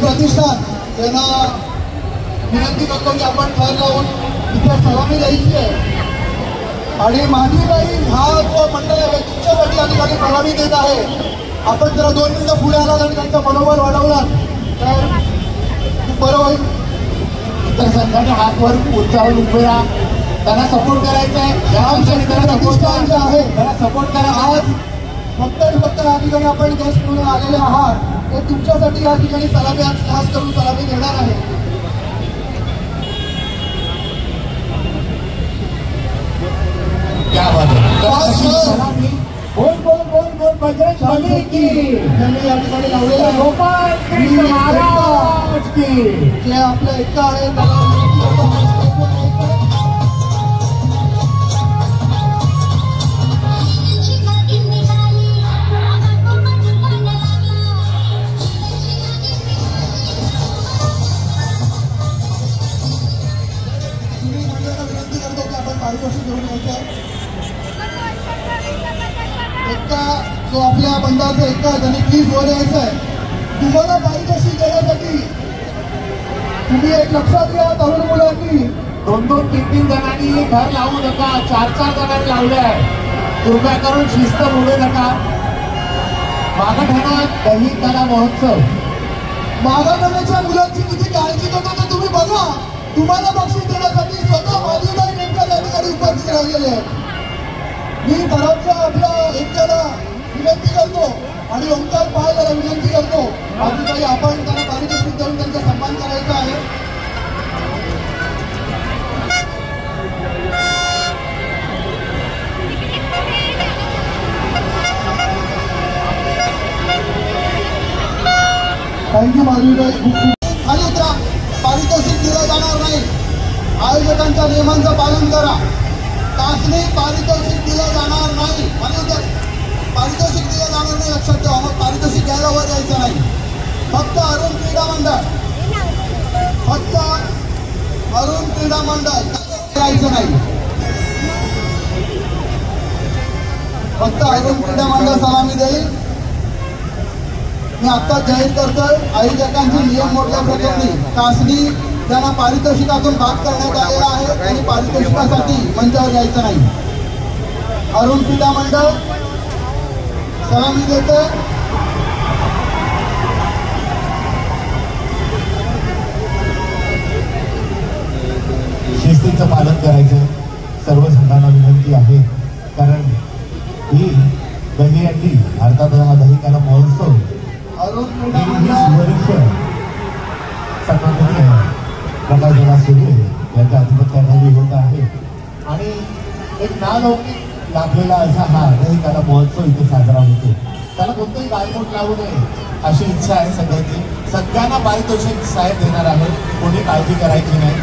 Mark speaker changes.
Speaker 1: प्रतिष्ठान यांना विनंती करतो की आपण थर लावून इथे सलामी द्यायची आहे आणि माझी नाही हा जो मंडळ आहे तुमच्यासाठी या ठिकाणी सलामी देत आहे. आपण जरा 2 मिनिटं पुढे आलात आणि त्यांचा मनोबल वाढवला तर खूप बरं होईल.
Speaker 2: इतर संघाने हात वर उंचावून उभे राहा, त्यांना सपोर्ट करायचा आहे. या अंशाने त्यांना सपोर्ट आहे, त्यांना सपोर्ट करा.
Speaker 1: आज फक्त या ठिकाणी आपण गेस्ट म्हणून आलेले आहात ते तुमच्यासाठी या ठिकाणी सलामी खास करून सलामी देणार आहे.
Speaker 2: क्या बात है. बोल बोल बोल बोल बजरंग की
Speaker 1: त्यांनी या ठिकाणी लावलेला
Speaker 2: गोपाळ कृष्ण महाराज की
Speaker 1: जे आपलं एका आहे विनंती करतो की आपण पारितोषिक घेऊन यायचं. एक्का जो आपल्या बंधाचा एक्का त्यांनी प्लीज वर यायचं आहे. तुम्हाला पारितोषिक देण्यासाठी तुम्ही एक लक्षात घ्या तरुण मुलांनी
Speaker 2: 2-2, 3-3 जणांनी घर लावू नका. 4-4 जणांनी लावले आहे. कृपया करून शिस्त मोडू नका. मागठाणा दही कला महोत्सव
Speaker 1: मागाठाण्याच्या मुलांची किती काळजी करतो ते तुम्ही बघा. तुम्हाला बक्षीस देण्यासाठी स्वतः माधुरी नेमका या ठिकाणी उपस्थित राहिलेले आहेत. मी घरातल्या आपल्या एकट्याला विनंती करतो आणि ओंकार पाहायला विनंती करतो बाकी आपण त्यांना पारितोषिक देऊन त्यांचा सन्मान करायचा आहे. थँक्यू माधुरीताई. खाली उतरा. पारितोषिक दिलं जाणार नाही. आयोजकांच्या नियमांचं पालन करा. तासने पारितोषिक दिलं जाणार नाही. पारितोषिक दिलं जाणार नाही लक्षात ठेवा. मग पारितोषिक घ्यायला वर यायचं नाही. फक्त अरुण क्रीडा मंडळ यायचं नाही. फक्त अरुण क्रीडा मंडळ सलामी देईल. मी आता जाहीर करतोय आयोजकांचे नियम मोडल्या प्रकरणी तासनी त्यांना पारितोषिकातून भाग करण्यात आलेला आहे. त्यांनी पारितोषिकासाठी मंचावर यायचं नाही. अरुण क्रीडा मंडळ सलामी देते.
Speaker 2: शिस्तीचं पालन करायचं सर्व संघांना विनंती आहे. कारण ही दहीहंडी अर्थात हा दही कला महोत्सव
Speaker 1: अरुण क्रीडा मंडळ
Speaker 2: सन्माननीय प्रकाशला सुरे यांच्या अधिपत्याखाली होत आहे आणि एक नालौकिक लाभलेला असा हा दही कला महोत्सव इथे साजरा होतो. त्याला कोणतंही गायमोट लावू नये अशी इच्छा आहे सगळ्यांची. सगळ्यांना पारितोषिक साहेब देणार आहे. कोणी काळजी करायची नाही.